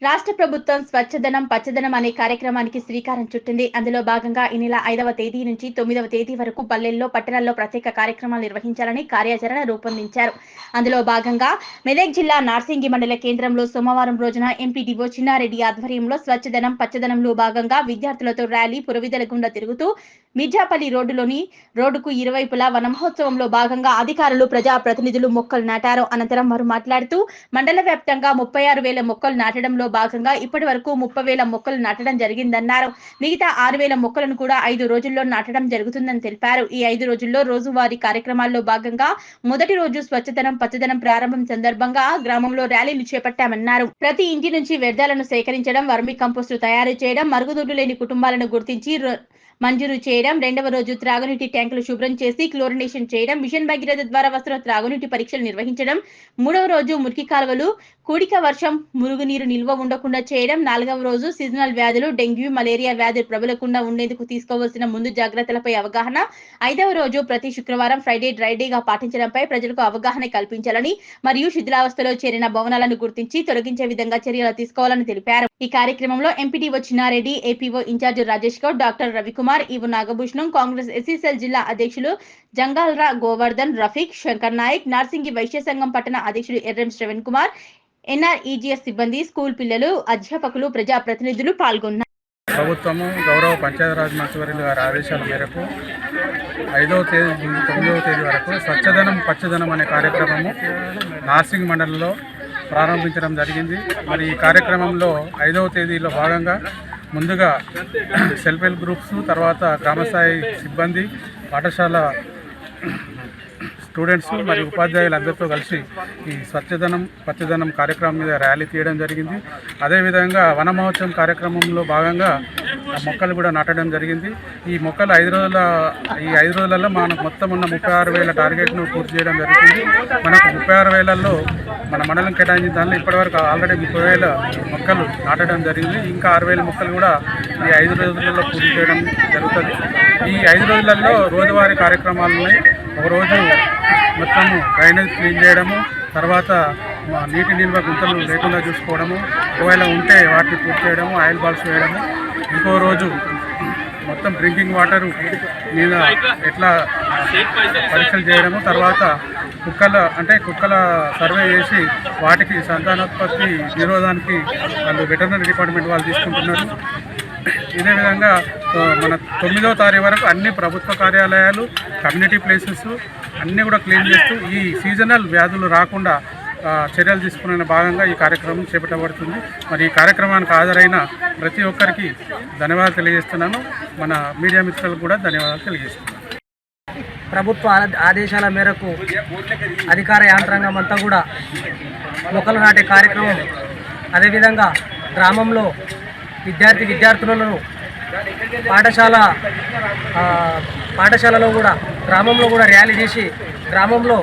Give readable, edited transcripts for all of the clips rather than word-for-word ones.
రాష్ట్ర ప్రభుత్వం స్వచ్ఛదనం పచ్చదనం అనే కార్యక్రమానికి శ్రీకారం చుట్టింది. అందులో భాగంగా ఈ నెల 5వ తేదీ నుంచి 9వ తేదీ వరకు పల్లెల్లో, పట్టణాల్లో ప్రత్యేక కార్యక్రమాలు నిర్వహించాలని కార్యాచరణ రూపొందించారు. అందులో భాగంగా మెదక్ జిల్లా నార్సింగి మండల కేంద్రంలో సోమవారం రోజున ఎంపీడీఓ చిన్నారెడ్డి ఆధ్వర్యంలో స్వచ్ఛదనం పచ్చదనంలో భాగంగా విద్యార్థులతో ర్యాలీ పురవీధుల గుండా తిరుగుతూ మిర్జాపల్లి రోడ్డుకు ఇరువైపులా వన మహోత్సవంలో భాగంగా అధికారులు, ప్రజాప్రతినిధులు మొక్కలు నాటారు. అనంతరం వారు మాట్లాడుతూ మండల వ్యాప్తంగా 36,000 మొక్కలు నాటడంలో భాగంగా ఇప్పటి వరకు 30,000 మొక్కలు నాటడం జరిగిందన్నారు. మిగతా 6,000 మొక్కలను కూడా 5 రోజుల్లో నాటడం జరుగుతుందని తెలిపారు. ఈ 5 రోజుల్లో రోజువారీ కార్యక్రమాల్లో భాగంగా మొదటి రోజు స్వచ్ఛదనం పచ్చదనం ప్రారంభం సందర్భంగా గ్రామంలో ర్యాలీలు చేపట్టామన్నారు. ప్రతి ఇంటి నుంచి వ్యర్థాలను సేకరించడం, వర్మి కంపోస్టు తయారు చేయడం, మరుగుదొడ్లు లేని కుటుంబాలను గుర్తించి మంజూరు చేయడం, రెండవ రోజు త్రాగునీటి ట్యాంకులు శుభ్రం చేసి క్లోరినేషన్ చేయడం, మిషన్ భగీరథ ద్వారా వస్తున్న త్రాగునీటి పరీక్షలు నిర్వహించడం, మూడవ రోజు మురికి కాలువలు, కూడిక వర్షం, మురుగునీరు నిల్వ ఉండకుండా చేయడం, నాలుగవ రోజు సీజనల్ వ్యాధులు, డెంగ్యూ, మలేరియా వ్యాధులు ప్రబలకుండా ఉండేందుకు తీసుకోవాల్సిన ముందు జాగ్రత్తలపై అవగాహన, ఐదవ రోజు ప్రతి శుక్రవారం ఫ్రైడే డ్రై డేగా పాటించడంపై ప్రజలకు అవగాహన కల్పించాలని మరియు శిథిలావస్థలో చేరిన భవనాలను గుర్తించి తొలగించే విధంగా చర్యలు తీసుకోవాలని తెలిపారు. ఈ కార్యక్రమంలో MPDO Chinnareddy, APO incharge Rajesh Goud, doctor Ravikumar, EO Nagabhushanam, Congress SC cell జిల్లా అధ్యక్షులు జంగాల్రా గోవర్ధన్, రఫీక్, శంకర్ నాయక్, నార్సింగి వైశ్య సంఘం పట్టణ అధ్యక్షుడు ఎర్రం శ్రవణ్ కుమార్, ఎన్ఆర్ఈజీఎస్ సిబ్బంది, స్కూల్ పిల్లలు, అధ్యాపకులు, ప్రజాప్రతినిధులు పాల్గొన్నారు. ప్రభుత్వము గౌరవ పంచాయతీరాజ్ మంత్రివర్యులు గారి ఆదేశాల మేరకు 5వ తేదీ నుండి 9వ తేదీ వరకు స్వచ్ఛదనం పచ్చదనం అనే కార్యక్రమము నార్సింగ్ మండలంలో ప్రారంభించడం జరిగింది. మరి ఈ కార్యక్రమంలో 5వ తేదీలో భాగంగా ముందుగా సెల్ఫ్ హెల్ప్ గ్రూప్స్, తర్వాత గ్రామస్థాయి సిబ్బంది, పాఠశాల స్టూడెంట్స్ మరియు ఉపాధ్యాయులందరితో కలిసి ఈ స్వచ్ఛదనం పచ్చదనం కార్యక్రమం మీద ర్యాలీ తీయడం జరిగింది. అదేవిధంగా వన మహోత్సవం కార్యక్రమంలో భాగంగా మొక్కలు కూడా నాటడం జరిగింది. ఈ మొక్కలు 5 రోజులలో మనకు మొత్తం ఉన్న 36,000 టార్గెట్ను పూర్తి చేయడం జరుగుతుంది. మనకు 36,000లో మన మండలం కేటాయించిన దానిలో ఇప్పటివరకు ఆల్రెడీ 30,000 మొక్కలు నాటడం జరిగింది. ఇంకా 6,000 మొక్కలు కూడా ఈ 5 రోజులలో పూర్తి చేయడం జరుగుతుంది. ఈ 5 రోజులలో రోజువారీ కార్యక్రమాలు ఉన్నాయి. ఒకరోజు మొత్తము డ్రైనేజ్ క్లీన్ చేయడము, తర్వాత నీటి నిల్వ గుంతలు లేకుండా చూసుకోవడము, ఒకవేళ ఉంటే వాటిని పూర్తి చేయడము, ఆయిల్ బాల్స్ వేయడము, ఇంకో రోజు మొత్తం డ్రింకింగ్ వాటర్ మీద ఎట్లా పరీక్షలు చేయడము, తర్వాత కుక్కల సర్వే చేసి వాటికి సంతానోత్పత్తి నిరోధానికి వాళ్ళు వెటర్నరీ డిపార్ట్మెంట్ వాళ్ళు తీసుకుంటున్నారు. ఇదే విధంగా మన 9వ తారీఖు వరకు అన్ని ప్రభుత్వ కార్యాలయాలు, కమ్యూనిటీ ప్లేసెస్ అన్నీ కూడా క్లీన్ చేస్తూ ఈ సీజనల్ వ్యాధులు రాకుండా చర్యలు తీసుకునే భాగంగా ఈ కార్యక్రమం చేపట్టబడుతుంది. మరి ఈ కార్యక్రమానికి హాజరైన ప్రతి ఒక్కరికి ధన్యవాదాలు తెలియజేస్తున్నాను. మన మీడియా మిత్రులకు కూడా ధన్యవాదాలు తెలియజేస్తున్నాను. ప్రభుత్వ ఆదేశాల మేరకు అధికార యాంత్రాంగం అంతా కూడా మొక్కలు నాటే కార్యక్రమం, అదేవిధంగా గ్రామంలో విద్యార్థులను పాఠశాలలో కూడా గ్రామంలో కూడా ర్యాలీ తీసి గ్రామంలో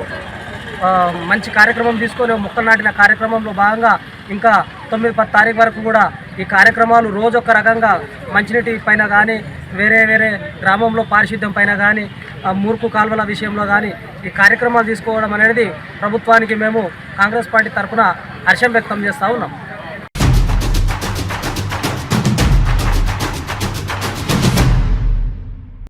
మంచి కార్యక్రమం తీసుకొని మొక్కలు నాటిన కార్యక్రమంలో భాగంగా ఇంకా 9-10 తారీఖు వరకు కూడా ఈ కార్యక్రమాలు రోజొక్క రకంగా మంచినీటి పైన కానీ, వేరే గ్రామంలో పారిశుద్ధ్యం పైన కానీ, మురుకు కాలువల విషయంలో కానీ ఈ కార్యక్రమాలు తీసుకోవడం అనేది ప్రభుత్వానికి మేము కాంగ్రెస్ పార్టీ తరఫున హర్షం వ్యక్తం చేస్తూ ఉన్నాం.